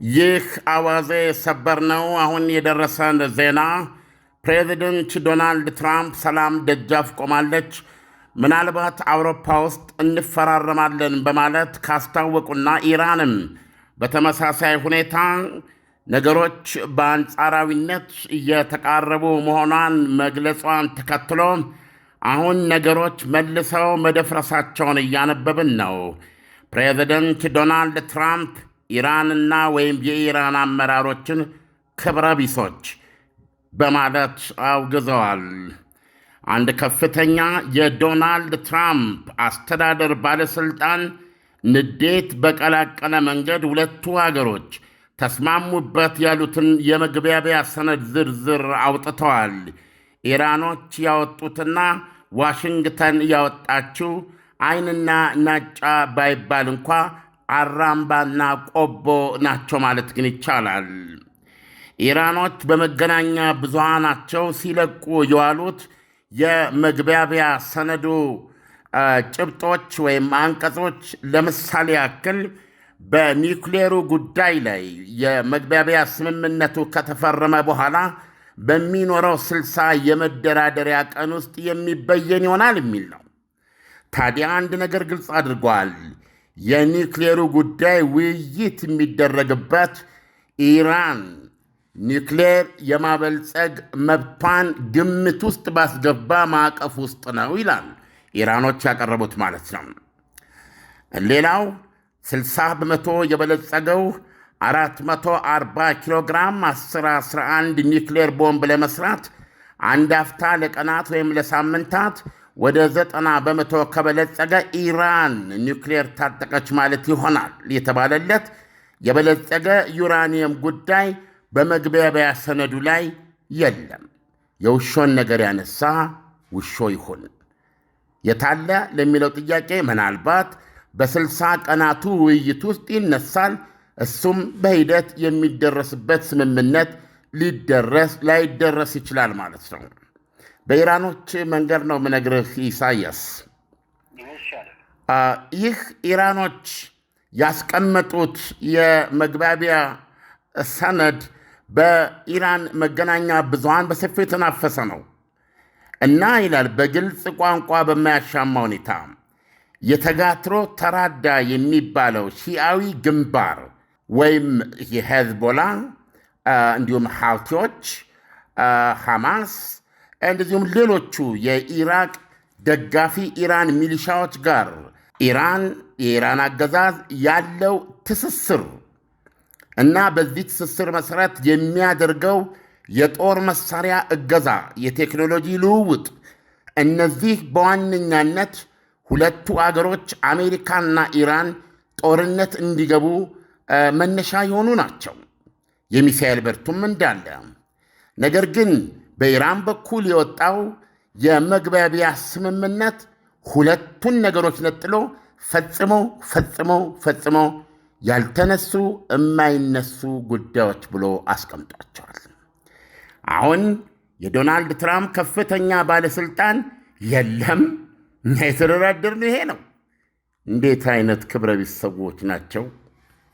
ይህ አዋዜ ሰበር ነው። አሁን የደረሰን ዜና ፕሬዚደንት ዶናልድ ትራምፕ ሰላም ደጃፍ ቆማለች፣ ምናልባት አውሮፓ ውስጥ እንፈራረማለን በማለት ካስታወቁና ኢራንም በተመሳሳይ ሁኔታ ነገሮች በአንጻራዊነት እየተቃረቡ መሆኗን መግለጿን ተከትሎ አሁን ነገሮች መልሰው መደፍረሳቸውን እያነበብን ነው። ፕሬዚደንት ዶናልድ ትራምፕ ኢራንና ወይም የኢራን አመራሮችን ክብረ ቢሶች በማለት አውግዘዋል። አንድ ከፍተኛ የዶናልድ ትራምፕ አስተዳደር ባለሥልጣን ንዴት በቀላቀለ መንገድ ሁለቱ አገሮች ተስማሙበት ያሉትን የመግባቢያ ሰነድ ዝርዝር አውጥተዋል። ኢራኖች ያወጡትና ዋሽንግተን ያወጣችው ዓይንና ናጫ ባይባል እንኳ አራምባና ቆቦ ናቸው ማለት ግን ይቻላል። ኢራኖች በመገናኛ ብዙሃናቸው ሲለቁ የዋሉት የመግባቢያ ሰነዱ ጭብጦች ወይም አንቀጾች ለምሳሌ ያክል በኒውክሌሩ ጉዳይ ላይ የመግባቢያ ስምምነቱ ከተፈረመ በኋላ በሚኖረው 60 የመደራደሪያ ቀን ውስጥ የሚበየን ይሆናል የሚል ነው። ታዲያ አንድ ነገር ግልጽ አድርገዋል። የኒውክሌሩ ጉዳይ ውይይት የሚደረግበት ኢራን ኒውክሌር የማበልጸግ መብቷን ግምት ውስጥ ባስገባ ማዕቀፍ ውስጥ ነው ይላል። ኢራኖች ያቀረቡት ማለት ነው። ሌላው 60 በመቶ የበለጸገው 440 ኪሎ ግራም 1011 ኒውክሌር ቦምብ ለመስራት አንድ አፍታ ለቀናት ወይም ለሳምንታት ወደ 90 በመቶ ከበለጸገ ኢራን ኒውክሌር ታጠቀች ማለት ይሆናል የተባለለት የበለጸገ ዩራኒየም ጉዳይ በመግባቢያ ሰነዱ ላይ የለም። የውሾን ነገር ያነሳ ውሾ ይሁን። የታለ ለሚለው ጥያቄ ምናልባት በ60 ቀናቱ ውይይት ውስጥ ይነሳል። እሱም በሂደት የሚደረስበት ስምምነት ላይደረስ ይችላል ማለት ነው። በኢራኖች መንገድ ነው ምነግርህ ኢሳያስ። ይህ ኢራኖች ያስቀመጡት የመግባቢያ ሰነድ በኢራን መገናኛ ብዙሃን በሰፊው የተናፈሰ ነው እና ይላል በግልጽ ቋንቋ በማያሻማ ሁኔታ የተጋትሮ ተራዳ የሚባለው ሺአዊ ግንባር ወይም የሄዝቦላ እንዲሁም ሐውቲዎች፣ ሐማስ እንደዚሁም ሌሎቹ የኢራቅ ደጋፊ ኢራን ሚሊሻዎች ጋር የኢራን አገዛዝ ያለው ትስስር እና በዚህ ትስስር መሠረት የሚያደርገው የጦር መሳሪያ እገዛ፣ የቴክኖሎጂ ልውውጥ፣ እነዚህ በዋነኛነት ሁለቱ አገሮች አሜሪካና ኢራን ጦርነት እንዲገቡ መነሻ የሆኑ ናቸው። የሚሳኤል ብርቱም እንዳለ። ነገር ግን በኢራን በኩል የወጣው የመግባቢያ ስምምነት ሁለቱን ነገሮች ነጥሎ ፈጽሞ ያልተነሱ የማይነሱ ጉዳዮች ብሎ አስቀምጧቸዋል። አሁን የዶናልድ ትራምፕ ከፍተኛ ባለሥልጣን የለም የተደራደርነው ይሄ ነው። እንዴት አይነት ክብረ ቢስ ሰዎች ናቸው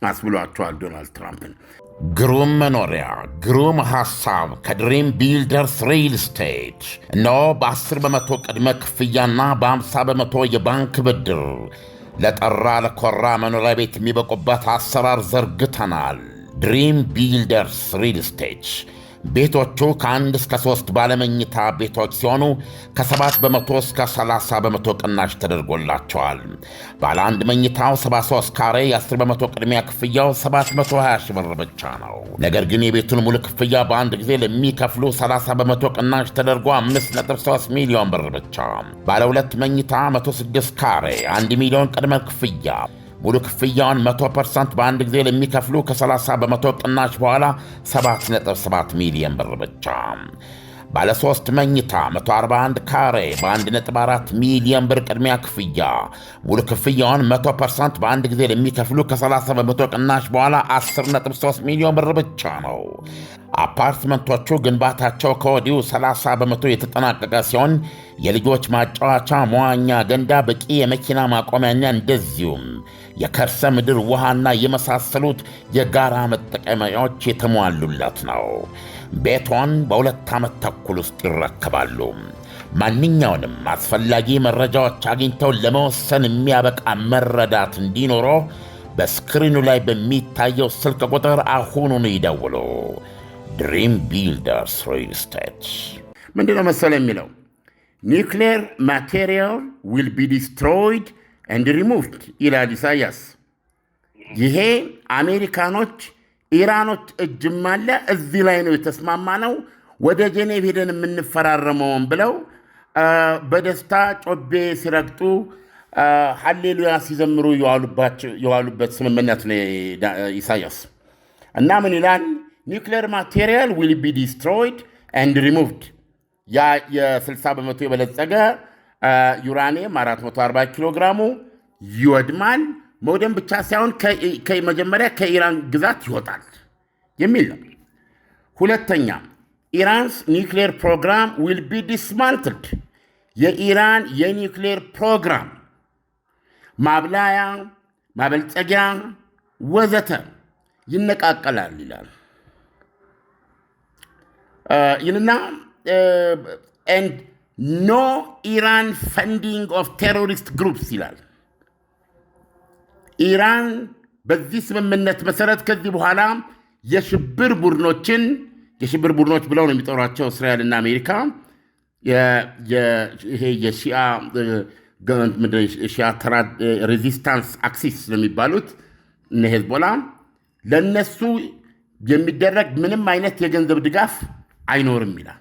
አስብሏቸዋል ዶናልድ ትራምፕን። ግሩም መኖሪያ፣ ግሩም ሐሳብ ከድሪም ቢልደርስ ሪል ስቴት። እነሆ በ10 በመቶ ቅድመ ክፍያና በ50 በመቶ የባንክ ብድር ለጠራ ለኮራ መኖሪያ ቤት የሚበቁበት አሰራር ዘርግተናል። ድሪም ቢልደርስ ሪል ስቴት ቤቶቹ ከ1 እስከ 3 ባለመኝታ ቤቶች ሲሆኑ ከ7 በመቶ እስከ 30 በመቶ ቅናሽ ተደርጎላቸዋል። ባለ አንድ መኝታው 73 ካሬ የ10 በመቶ ቅድሚያ ክፍያው 720 ሺህ ብር ብቻ ነው። ነገር ግን የቤቱን ሙሉ ክፍያ በአንድ ጊዜ ለሚከፍሉ 30 በመቶ ቅናሽ ተደርጎ 5.3 ሚሊዮን ብር ብቻ። ባለ ሁለት መኝታ 106 ካሬ 1 ሚሊዮን ቅድመ ክፍያ ሙሉ ክፍያውን 100% በአንድ ጊዜ ለሚከፍሉ ከ30 በመቶ ቅናሽ በኋላ 7.7 ሚሊዮን ብር ብቻ። ባለ 3 መኝታ 141 ካሬ በ1.4 ሚሊዮን ብር ቅድሚያ ክፍያ ሙሉ ክፍያውን 100% በአንድ ጊዜ ለሚከፍሉ ከ30 በመቶ ቅናሽ በኋላ 10.3 ሚሊዮን ብር ብቻ ነው። አፓርትመንቶቹ ግንባታቸው ከወዲሁ 30 በመቶ የተጠናቀቀ ሲሆን የልጆች ማጫወቻ፣ መዋኛ ገንዳ፣ በቂ የመኪና ማቆሚያና እንደዚሁም የከርሰ ምድር ውሃና የመሳሰሉት የጋራ መጠቀሚያዎች የተሟሉለት ነው። ቤቶን በ2 ዓመት ተኩል ውስጥ ይረከባሉ። ማንኛውንም አስፈላጊ መረጃዎች አግኝተው ለመወሰን የሚያበቃ መረዳት እንዲኖረው በስክሪኑ ላይ በሚታየው ስልክ ቁጥር አሁኑን ይደውሉ። ድሪም ቢልደርስ ሪል ስቴት። ምንድነው መሰለ የሚለው ኒውክሌር ማቴሪያል ዊል ቢ ዲስትሮይድ ኤንድ ሪሙቭድ ይላል ኢሳያስ። ይሄ አሜሪካኖች ኢራኖች እጅም አለ እዚህ ላይ ነው የተስማማ ነው ወደ ጄኔቭ ሄደን የምንፈራረመውን ብለው በደስታ ጮቤ ሲረግጡ ሃሌሉያ ሲዘምሩ የዋሉበት ስምምነት ነው ኢሳያስ። እና ምን ይላል? ኒውክሌር ማቴሪያል ዊል ቢ ዲስትሮይድ ኤንድ ሪሙቭድ። ያ የ60 በመቶ የበለጸገ ዩራኒየም 440 ኪሎ ግራሙ ይወድማል። መውደም ብቻ ሳይሆን መጀመሪያ ከኢራን ግዛት ይወጣል የሚል ነው። ሁለተኛ ኢራንስ ኒውክሌር ፕሮግራም ዊል ቢ ዲስማንትልድ። የኢራን የኒውክሌር ፕሮግራም ማብላያ፣ ማበልጸጊያ ወዘተ ይነቃቀላል ይላል። ይልና and no Iran funding of terrorist groups ይላል። ኢራን በዚህ ስምምነት መሰረት ከዚህ በኋላ የሽብር ቡድኖች ብለው ነው የሚጠሯቸው እስራኤልና አሜሪካ ይሄ የሺአ ሬዚስታንስ አክሲስ የሚባሉት እነ ሄዝቦላ ለነሱ የሚደረግ ምንም አይነት የገንዘብ ድጋፍ አይኖርም ይላል።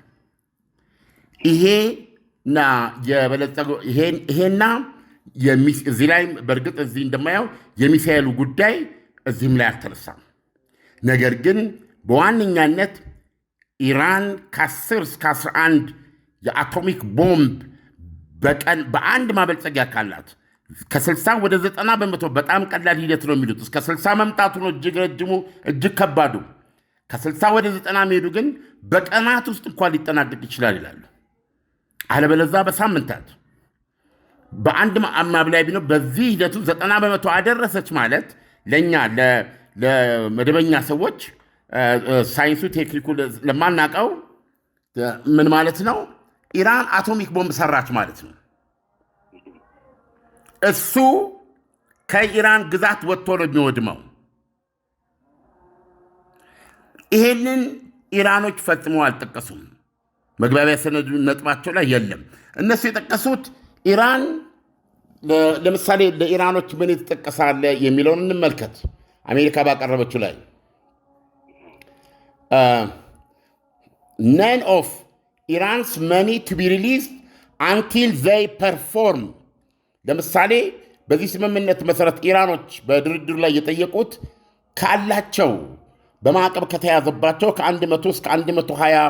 ይሄና የበለጸገው ይሄና እዚህ ላይ በእርግጥ እዚህ እንደማየው የሚሳኤሉ ጉዳይ እዚህም ላይ አልተነሳም። ነገር ግን በዋነኛነት ኢራን ከ10 እስከ 11 የአቶሚክ ቦምብ በቀን በአንድ ማበልጸጊያ ካላት ከ60 ወደ 90 በመቶ በጣም ቀላል ሂደት ነው የሚሉት። እስከ 60 መምጣቱ ነው እጅግ ረጅሙ እጅግ ከባዱ። ከ60 ወደ 90 መሄዱ ግን በቀናት ውስጥ እንኳን ሊጠናቀቅ ይችላል ይላሉ። አለበለዛ በሳምንታት በአንድ ማብላያ ቢኖር በዚህ ሂደቱ 90 በመቶ አደረሰች ማለት ለእኛ ለመደበኛ ሰዎች ሳይንሱ ቴክኒኩ ለማናቀው ምን ማለት ነው? ኢራን አቶሚክ ቦምብ ሰራች ማለት ነው። እሱ ከኢራን ግዛት ወጥቶ ነው የሚወድመው። ይሄንን ኢራኖች ፈጽመው አልጠቀሱም። መግባቢያ ሰነዱ ነጥባቸው ላይ የለም። እነሱ የጠቀሱት ኢራን ለምሳሌ ለኢራኖች ምን የተጠቀሳለ የሚለውን እንመልከት። አሜሪካ ባቀረበችው ላይ none of Iran's money to be released until they perform። ለምሳሌ በዚህ ስምምነት መሰረት ኢራኖች በድርድር ላይ የጠየቁት ካላቸው በማዕቀብ ከተያዘባቸው ከ100 እስከ 120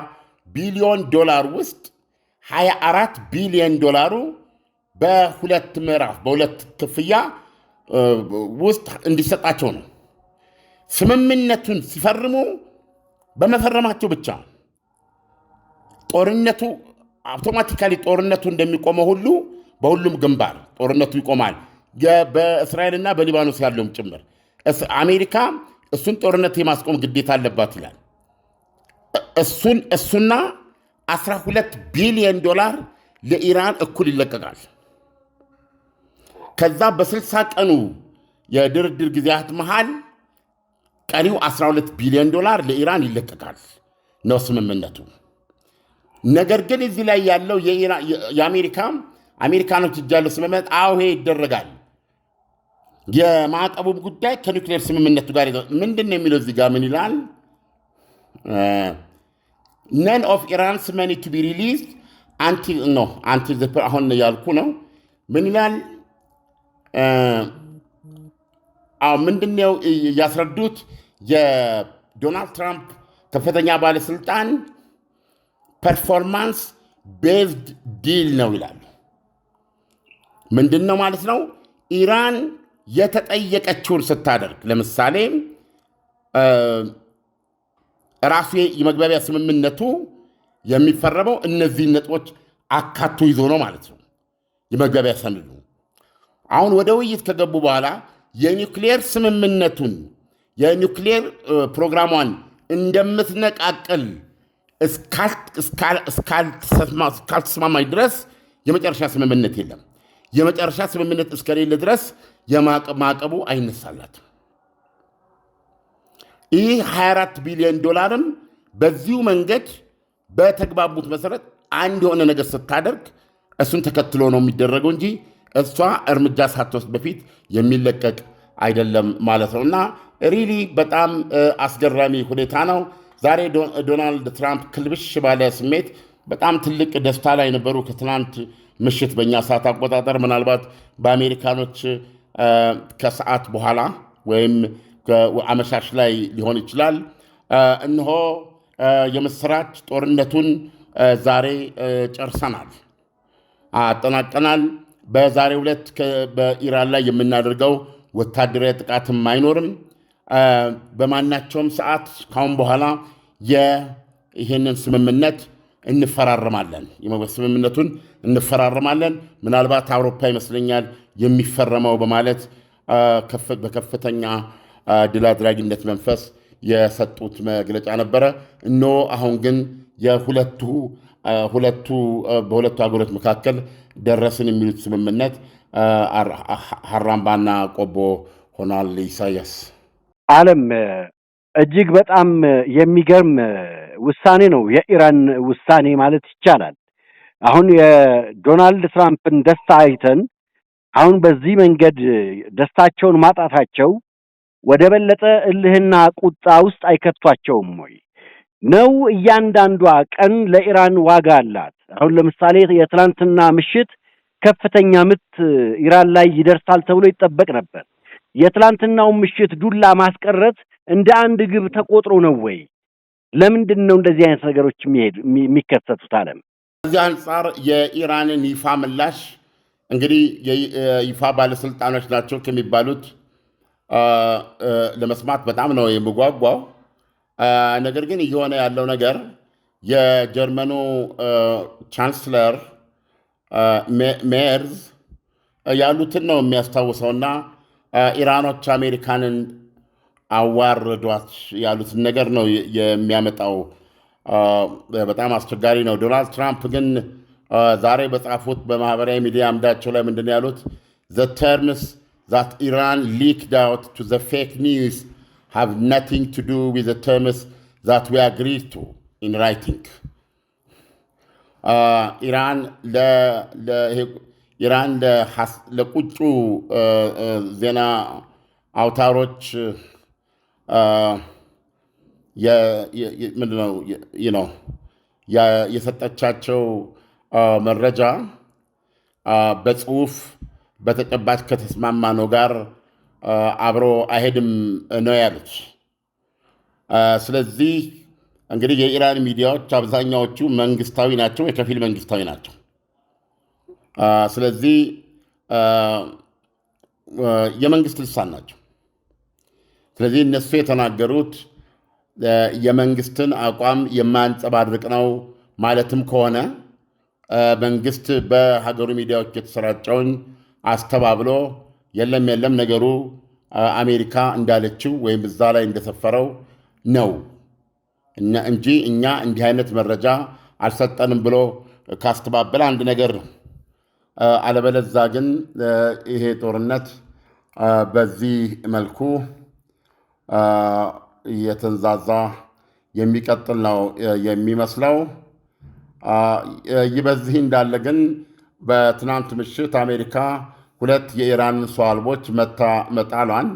ቢሊዮን ዶላር ውስጥ 24 ቢሊዮን ዶላሩ በሁለት ምዕራፍ በሁለት ክፍያ ውስጥ እንዲሰጣቸው ነው። ስምምነቱን ሲፈርሙ በመፈረማቸው ብቻ ጦርነቱ አውቶማቲካሊ ጦርነቱ እንደሚቆመው ሁሉ በሁሉም ግንባር ጦርነቱ ይቆማል። በእስራኤልና በሊባኖስ ያለውም ጭምር አሜሪካ እሱን ጦርነት የማስቆም ግዴታ አለባት ይላል። እሱና 12 ቢሊዮን ዶላር ለኢራን እኩል ይለቀቃል። ከዛ በ60 ቀኑ የድርድር ጊዜያት መሃል ቀሪው 12 ቢሊዮን ዶላር ለኢራን ይለቀቃል ነው ስምምነቱ። ነገር ግን እዚህ ላይ ያለው የአሜሪካኖች እጅ ያለው ስምምነት ይሄ ይደረጋል። የማዕቀቡም ጉዳይ ከኒውክሌር ስምምነቱ ጋር ምንድን ነው የሚለው እዚህ ጋር ምን ይላል? none of Iran's money to be released until the አሁን ያልኩ ነው። ምን ይላል? ምንድነው ያስረዱት? የዶናልድ ትራምፕ ከፍተኛ ባለስልጣን ፐርፎርማንስ ቤዝድ ዲል ነው ይላሉ። ምንድነው ማለት ነው? ኢራን የተጠየቀችውን ስታደርግ ለምሳሌ ራሱ የመግባቢያ ስምምነቱ የሚፈረመው እነዚህ ነጥቦች አካቶ ይዞ ነው ማለት ነው። የመግባቢያ ሰነዱ አሁን ወደ ውይይት ከገቡ በኋላ የኒውክሌር ስምምነቱን የኒውክሌር ፕሮግራሟን እንደምትነቃቅል እስካልተስማማኝ ድረስ የመጨረሻ ስምምነት የለም። የመጨረሻ ስምምነት እስከሌለ ድረስ ማዕቀቡ አይነሳላትም። ይህ 24 ቢሊዮን ዶላርም በዚሁ መንገድ በተግባቡት መሰረት አንድ የሆነ ነገር ስታደርግ እሱን ተከትሎ ነው የሚደረገው እንጂ እሷ እርምጃ ሳትወስድ በፊት የሚለቀቅ አይደለም ማለት ነው። እና ሪሊ በጣም አስገራሚ ሁኔታ ነው። ዛሬ ዶናልድ ትራምፕ ክልብሽ ባለ ስሜት በጣም ትልቅ ደስታ ላይ ነበሩ። ከትናንት ምሽት በእኛ ሰዓት አቆጣጠር ምናልባት በአሜሪካኖች ከሰዓት በኋላ ወይም አመሻሽ ላይ ሊሆን ይችላል። እነሆ የምስራች ጦርነቱን ዛሬ ጨርሰናል፣ አጠናቀናል። በዛሬው ዕለት በኢራን ላይ የምናደርገው ወታደራዊ ጥቃትም አይኖርም። በማናቸውም ሰዓት ካሁን በኋላ ይህንን ስምምነት እንፈራረማለን፣ ስምምነቱን እንፈራረማለን። ምናልባት አውሮፓ ይመስለኛል የሚፈረመው በማለት በከፍተኛ ድል አድራጊነት መንፈስ የሰጡት መግለጫ ነበረ። እነሆ አሁን ግን በሁለቱ ሀገሮች መካከል ደረስን የሚሉት ስምምነት ሀራምባና ቆቦ ሆኗል። ኢሳያስ ዓለም እጅግ በጣም የሚገርም ውሳኔ ነው፣ የኢራን ውሳኔ ማለት ይቻላል። አሁን የዶናልድ ትራምፕን ደስታ አይተን አሁን በዚህ መንገድ ደስታቸውን ማጣታቸው ወደ በለጠ እልህና ቁጣ ውስጥ አይከቷቸውም ወይ ነው? እያንዳንዷ ቀን ለኢራን ዋጋ አላት። አሁን ለምሳሌ የትናንትና ምሽት ከፍተኛ ምት ኢራን ላይ ይደርሳል ተብሎ ይጠበቅ ነበር። የትናንትናው ምሽት ዱላ ማስቀረት እንደ አንድ ግብ ተቆጥሮ ነው ወይ? ለምንድን ነው እንደዚህ አይነት ነገሮች የሚከሰቱት? ዓለም ከዚህ አንጻር የኢራንን ይፋ ምላሽ እንግዲህ የይፋ ባለስልጣኖች ናቸው ከሚባሉት ለመስማት በጣም ነው የምጓጓው። ነገር ግን እየሆነ ያለው ነገር የጀርመኑ ቻንስለር ሜርዝ ያሉትን ነው የሚያስታውሰውና ኢራኖች አሜሪካንን አዋርዷት ያሉትን ነገር ነው የሚያመጣው። በጣም አስቸጋሪ ነው። ዶናልድ ትራምፕ ግን ዛሬ በጻፉት በማህበራዊ ሚዲያ አምዳቸው ላይ ምንድን ያሉት? the terms that Iran leaked out to the fake news have nothing to do with the terms that we agreed to in writing. ኢራን ለቁጩ ዜና አውታሮች ምንድነው የሰጠቻቸው መረጃ በጽሁፍ በተጨባጭ ከተስማማ ነው ጋር አብሮ አይሄድም ነው ያሉት። ስለዚህ እንግዲህ የኢራን ሚዲያዎች አብዛኛዎቹ መንግስታዊ ናቸው፣ የከፊል መንግስታዊ ናቸው። ስለዚህ የመንግስት ልሳን ናቸው። ስለዚህ እነሱ የተናገሩት የመንግስትን አቋም የማያንጸባርቅ ነው ማለትም ከሆነ መንግስት በሀገሩ ሚዲያዎች የተሰራጨውን አስተባብሎ የለም ነገሩ አሜሪካ እንዳለችው ወይም እዛ ላይ እንደሰፈረው ነው እንጂ እኛ እንዲህ አይነት መረጃ አልሰጠንም ብሎ ካስተባበለ አንድ ነገር ነው። አለበለዛ ግን ይሄ ጦርነት በዚህ መልኩ እየተንዛዛ የሚቀጥል ነው የሚመስለው። ይህ በዚህ እንዳለ ግን በትናንት ምሽት አሜሪካ 2 የኢራን ሰው አልቦች መጣሏን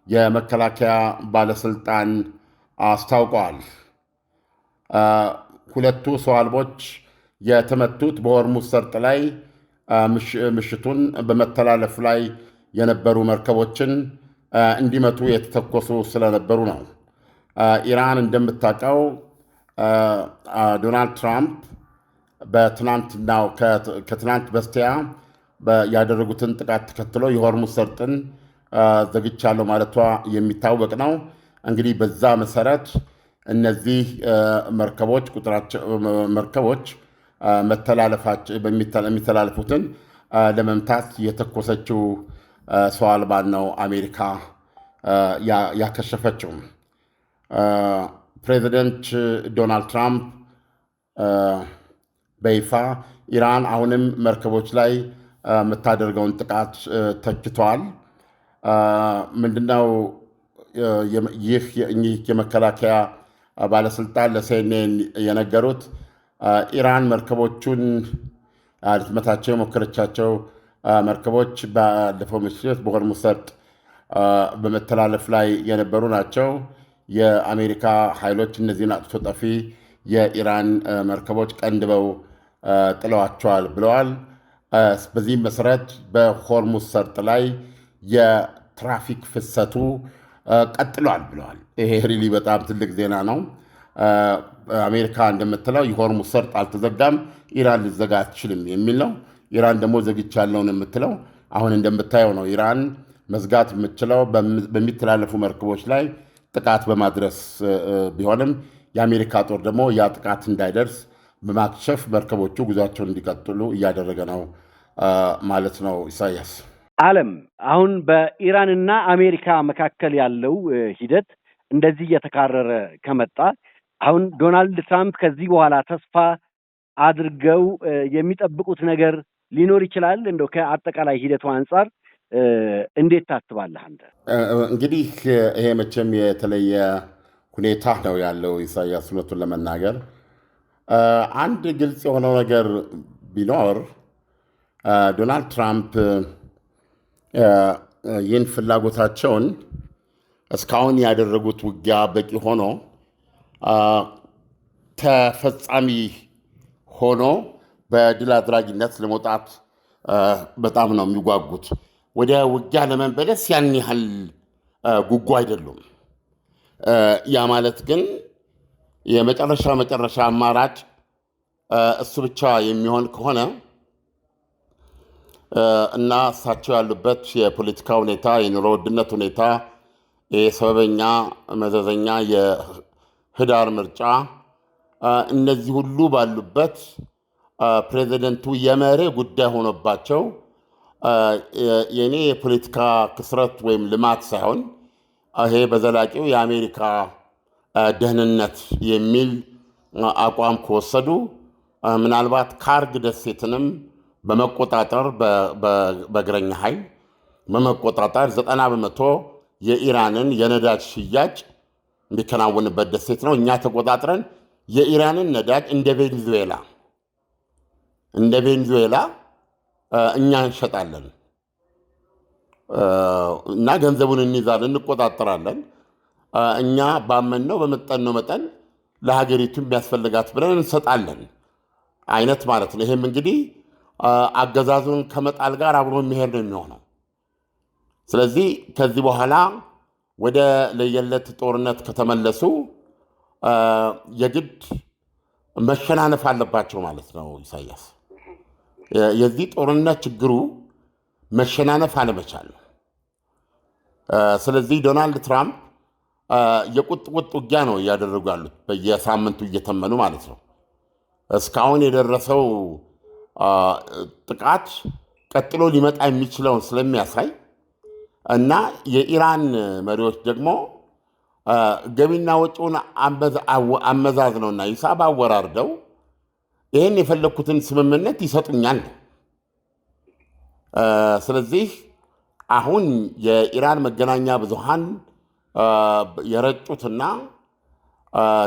የመከላከያ ባለስልጣን አስታውቀዋል። 2ቱ ሰው አልቦች የተመቱት በሆርሙዝ ሰርጥ ላይ ምሽቱን በመተላለፍ ላይ የነበሩ መርከቦችን እንዲመቱ የተተኮሱ ስለነበሩ ነው። ኢራን እንደምታውቀው ዶናልድ ትራምፕ ከትናንት በስቲያ ያደረጉትን ጥቃት ተከትሎ የሆርሙዝ ሰርጥን ዘግቻለሁ ማለቷ የሚታወቅ ነው። እንግዲህ በዛ መሰረት እነዚህ መርከቦች የሚተላለፉትን ለመምታት የተኮሰችው ሰው አልባን ነው አሜሪካ ያከሸፈችው። ፕሬዚደንት ዶናልድ ትራምፕ በይፋ ኢራን አሁንም መርከቦች ላይ የምታደርገውን ጥቃት ተችተዋል። ምንድነው ይህ የመከላከያ ባለስልጣን ለሲኤንኤን የነገሩት? ኢራን መርከቦቹን ልትመታቸው የሞከረቻቸው መርከቦች ባለፈው ምሽት በሆርሙዝ ሰርጥ በመተላለፍ ላይ የነበሩ ናቸው። የአሜሪካ ኃይሎች እነዚህን አጥፍቶ ጠፊ የኢራን መርከቦች ቀንድበው ጥለዋቸዋል ብለዋል። በዚህም መሰረት በሆርሙዝ ሰርጥ ላይ የትራፊክ ፍሰቱ ቀጥሏል ብለዋል። ይሄ ሪሊ በጣም ትልቅ ዜና ነው። አሜሪካ እንደምትለው የሆርሙዝ ሰርጥ አልተዘጋም፣ ኢራን ልዘጋ አትችልም የሚል ነው። ኢራን ደግሞ ዘግቻለሁ ነው የምትለው። አሁን እንደምታየው ነው ኢራን መዝጋት የምትችለው በሚተላለፉ መርከቦች ላይ ጥቃት በማድረስ ቢሆንም የአሜሪካ ጦር ደግሞ ያ ጥቃት እንዳይደርስ በማክሸፍ መርከቦቹ ጉዟቸውን እንዲቀጥሉ እያደረገ ነው ማለት ነው። ኢሳያስ ዓለም አሁን በኢራንና አሜሪካ መካከል ያለው ሂደት እንደዚህ እየተካረረ ከመጣ አሁን ዶናልድ ትራምፕ ከዚህ በኋላ ተስፋ አድርገው የሚጠብቁት ነገር ሊኖር ይችላል? እንደው ከአጠቃላይ ሂደቱ አንጻር እንዴት ታስባለህ አንተ? እንግዲህ ይሄ መቼም የተለየ ሁኔታ ነው ያለው ኢሳያስ። እውነቱን ለመናገር አንድ ግልጽ የሆነው ነገር ቢኖር ዶናልድ ትራምፕ ይህን ፍላጎታቸውን እስካሁን ያደረጉት ውጊያ በቂ ሆኖ ተፈጻሚ ሆኖ በድል አድራጊነት ለመውጣት በጣም ነው የሚጓጉት። ወደ ውጊያ ለመንበለስ ያን ያህል ጉጉ አይደሉም። ያ ማለት ግን የመጨረሻ አማራጭ እሱ ብቻ የሚሆን ከሆነ እና እሳቸው ያሉበት የፖለቲካ ሁኔታ፣ የኑሮ ውድነት ሁኔታ፣ የሰበበኛ መዘዘኛ የህዳር ምርጫ፣ እነዚህ ሁሉ ባሉበት ፕሬዚደንቱ የመርህ ጉዳይ ሆኖባቸው የኔ የፖለቲካ ክስረት ወይም ልማት ሳይሆን ይሄ በዘላቂው የአሜሪካ ደህንነት የሚል አቋም ከወሰዱ ምናልባት ካርግ ደሴትንም በመቆጣጠር በእግረኛ ኃይል በመቆጣጠር 90% የኢራንን የነዳጅ ሽያጭ የሚከናወንበት ደሴት ነው። እኛ ተቆጣጥረን የኢራንን ነዳጅ እንደ ቬንዙዌላ እኛ እንሸጣለን እና ገንዘቡን እንይዛለን፣ እንቆጣጠራለን። እኛ ባመንነው በመጠነው መጠን ለሀገሪቱ የሚያስፈልጋት ብለን እንሰጣለን አይነት ማለት ነው። ይህም እንግዲህ አገዛዙን ከመጣል ጋር አብሮ የሚሄድ ነው የሚሆነው። ስለዚህ ከዚህ በኋላ ወደ ለየለት ጦርነት ከተመለሱ የግድ መሸናነፍ አለባቸው ማለት ነው ኢሳያስ። የዚህ ጦርነት ችግሩ መሸናነፍ አለመቻል ነው። ስለዚህ ዶናልድ ትራምፕ የቁጥቁጥ ውጊያ ነው እያደረጉ ያሉት፣ በየሳምንቱ እየተመኑ ማለት ነው። እስካሁን የደረሰው ጥቃት ቀጥሎ ሊመጣ የሚችለውን ስለሚያሳይ እና የኢራን መሪዎች ደግሞ ገቢና ወጪውን አመዛዝነውና ሂሳብ አወራርደው ይህን የፈለግኩትን ስምምነት ይሰጡኛል ነው። ስለዚህ አሁን የኢራን መገናኛ ብዙሃን የረጩትና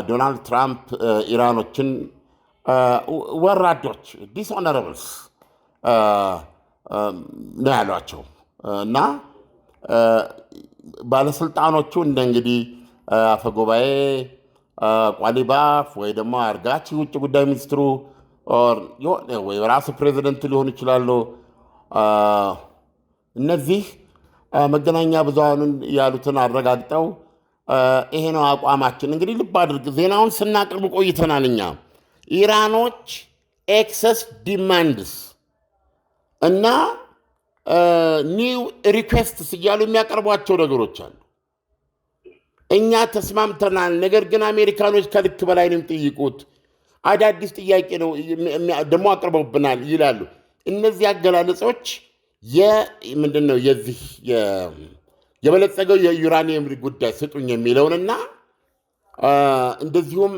ዶናልድ ትራምፕ ኢራኖችን ወራዶች ዲስኦነረብልስ ነው ያሏቸው እና ባለስልጣኖቹ እንደ እንግዲህ አፈጉባኤ ቋሊባፍ ወይ ደግሞ አርጋቺ ውጭ ጉዳይ ሚኒስትሩ ወይ ራሱ ፕሬዚደንቱ ሊሆኑ ይችላሉ። እነዚህ መገናኛ ብዙሃኑን ያሉትን አረጋግጠው ይሄ ነው አቋማችን። እንግዲህ ልብ አድርግ፣ ዜናውን ስናቀርብ ቆይተናል። እኛ ኢራኖች ኤክሰስ ዲማንድስ እና ኒው ሪኩዌስትስ እያሉ የሚያቀርቧቸው ነገሮች አሉ። እኛ ተስማምተናል፣ ነገር ግን አሜሪካኖች ከልክ በላይ ነው የሚጠይቁት፣ አዳዲስ ጥያቄ ነው ደግሞ አቅርበውብናል ይላሉ። እነዚህ አገላለጾች ምንድነው የዚህ የበለጸገው የዩራኒየም ጉዳይ ስጡኝ የሚለውንና እንደዚሁም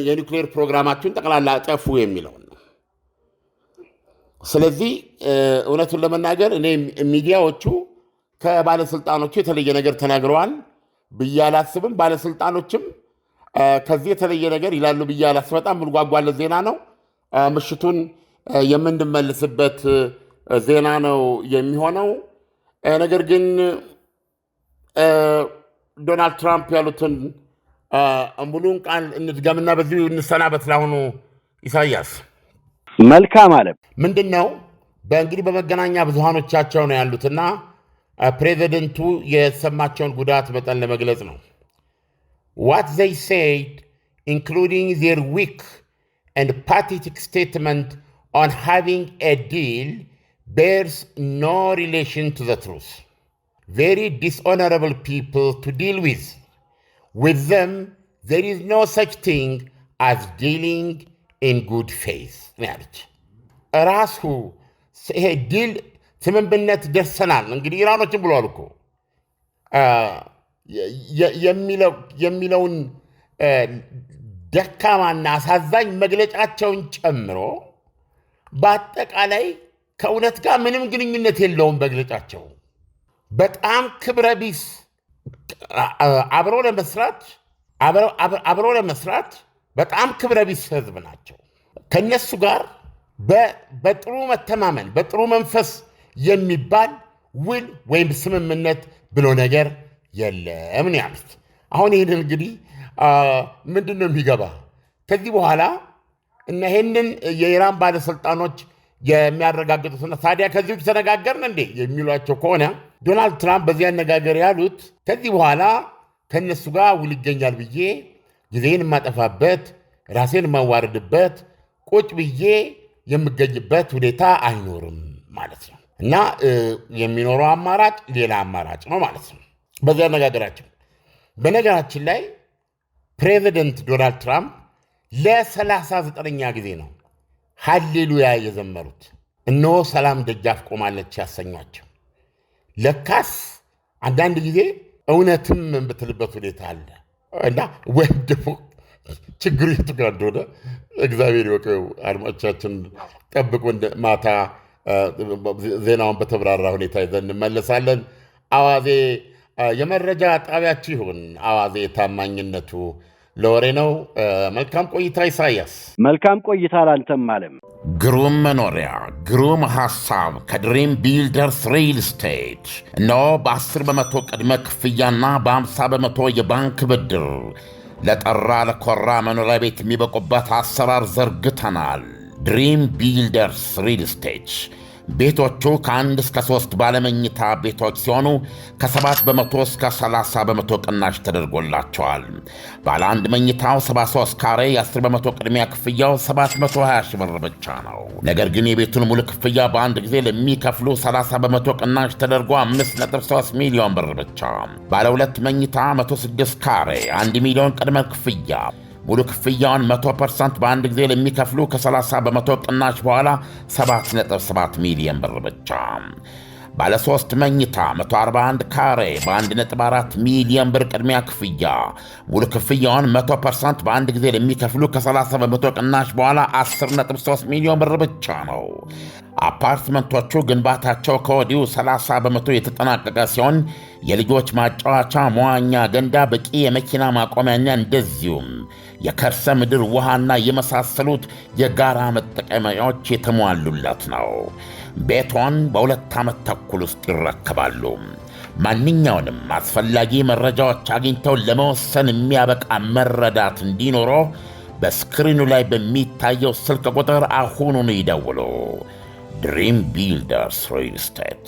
የኒውክሌር ፕሮግራማችሁን ጠቅላላ ጠፉ የሚለውን ነው። ስለዚህ እውነቱን ለመናገር እኔ ሚዲያዎቹ ከባለስልጣኖቹ የተለየ ነገር ተናግረዋል ብዬ አላስብም። ባለስልጣኖችም ከዚህ የተለየ ነገር ይላሉ ብዬ አላስብም። በጣም ምንጓጓለት ዜና ነው። ምሽቱን የምንመልስበት ዜና ነው የሚሆነው። ነገር ግን ዶናልድ ትራምፕ ያሉትን ሙሉን ቃል እንድገምና በዚሁ እንሰናበት። ለአሁኑ ኢሳያስ መልካም አለም ምንድን ነው በእንግዲህ በመገናኛ ብዙሃኖቻቸው ነው ያሉትና ፕሬዚደንቱ የተሰማቸውን ጉዳት መጠን ለመግለጽ ነው። What they said, including their weak and pathetic statement on having a deal, bears no relation to the truth. Very dishonorable people to deal with. With them, there is no such thing as dealing in good faith. ራሱ ይሄ ዲል ስምምነት ደርሰናል እንግዲህ ኢራኖችን ብለዋል እኮ የሚለውን ደካማና አሳዛኝ መግለጫቸውን ጨምሮ በአጠቃላይ ከእውነት ጋር ምንም ግንኙነት የለውም። መግለጫቸው በጣም ክብረ ቢስ አብሮ ለመስራት በጣም ክብረ ቢስ ህዝብ ናቸው። ከነሱ ጋር በጥሩ መተማመን በጥሩ መንፈስ የሚባል ውል ወይም ስምምነት ብሎ ነገር የለም ነው ያሉት። አሁን ይህንን እንግዲህ ምንድን ነው የሚገባ ከዚህ በኋላ እና ይህንን የኢራን ባለሥልጣኖች የሚያረጋግጡትና ታዲያ ከዚህ ውጭ ተነጋገርን እንዴ የሚሏቸው ከሆነ ዶናልድ ትራምፕ በዚህ አነጋገር ያሉት ከዚህ በኋላ ከእነሱ ጋር ውል ይገኛል ብዬ ጊዜን የማጠፋበት ራሴን የማዋርድበት ቁጭ ብዬ የምገኝበት ሁኔታ አይኖርም ማለት ነው እና የሚኖረው አማራጭ ሌላ አማራጭ ነው ማለት ነው በዚህ አነጋገራቸው። በነገራችን ላይ ፕሬዚደንት ዶናልድ ትራምፕ ለ39ኛ ጊዜ ነው ሃሌሉያ የዘመሩት። እነሆ ሰላም ደጃፍ ቆማለች ያሰኟቸው። ለካስ አንዳንድ ጊዜ እውነትም የምትልበት ሁኔታ አለ እና ወይም ደግሞ ችግሩ የቱ ጋር እንደሆነ እግዚአብሔር ይወቀው። አድማጮቻችን ጠብቁ። ማታ ዜናውን በተብራራ ሁኔታ ይዘን እንመለሳለን። አዋዜ የመረጃ ጣቢያችሁ ይሁን። አዋዜ ታማኝነቱ ለወሬ ነው። መልካም ቆይታ ኢሳያስ። መልካም ቆይታ ላንተም አለም። ግሩም መኖሪያ፣ ግሩም ሐሳብ ከድሪም ቢልደርስ ሪል ስቴት እነሆ በ10 በመቶ ቅድመ ክፍያና በ50 በመቶ የባንክ ብድር ለጠራ ለኮራ መኖሪያ ቤት የሚበቁበት አሰራር ዘርግተናል። ድሪም ቢልደርስ ሪል ስቴት ቤቶቹ ከ1 እስከ 3 ባለመኝታ ቤቶች ሲሆኑ ከ7 በመቶ እስከ 30 በመቶ ቅናሽ ተደርጎላቸዋል። ባለ 1 መኝታው 73 ካሬ የ10 በመቶ ቅድሚያ ክፍያው 720 ሺህ ብር ብቻ ነው። ነገር ግን የቤቱን ሙሉ ክፍያ በአንድ ጊዜ ለሚከፍሉ 30 በመቶ ቅናሽ ተደርጎ 5.3 ሚሊዮን ብር ብቻ። ባለ 2 መኝታ 106 ካሬ 1 ሚሊዮን ቅድመ ክፍያ ሙሉ ክፍያውን 100% በአንድ ጊዜ ለሚከፍሉ ከ30 በመቶ ቅናሽ በኋላ 7.7 ሚሊዮን ብር ብቻ። ባለ 3 መኝታ 141 ካሬ በ1.4 ሚሊዮን ብር ቅድሚያ ክፍያ ሙሉ ክፍያውን 100% በአንድ ጊዜ ለሚከፍሉ ከ30 በመቶ ቅናሽ በኋላ 10.3 ሚሊዮን ብር ብቻ ነው። አፓርትመንቶቹ ግንባታቸው ከወዲሁ 30 በመቶ የተጠናቀቀ ሲሆን የልጆች ማጫወቻ፣ መዋኛ ገንዳ፣ በቂ የመኪና ማቆሚያና እንደዚሁም የከርሰ ምድር ውሃና የመሳሰሉት የጋራ መጠቀሚያዎች የተሟሉለት ነው። ቤቶን በ2 ዓመት ተኩል ውስጥ ይረከባሉ። ማንኛውንም አስፈላጊ መረጃዎች አግኝተው ለመወሰን የሚያበቃ መረዳት እንዲኖረው በስክሪኑ ላይ በሚታየው ስልክ ቁጥር አሁኑን ይደውሉ። ድሪም ቢልደርስ ሪል ስቴት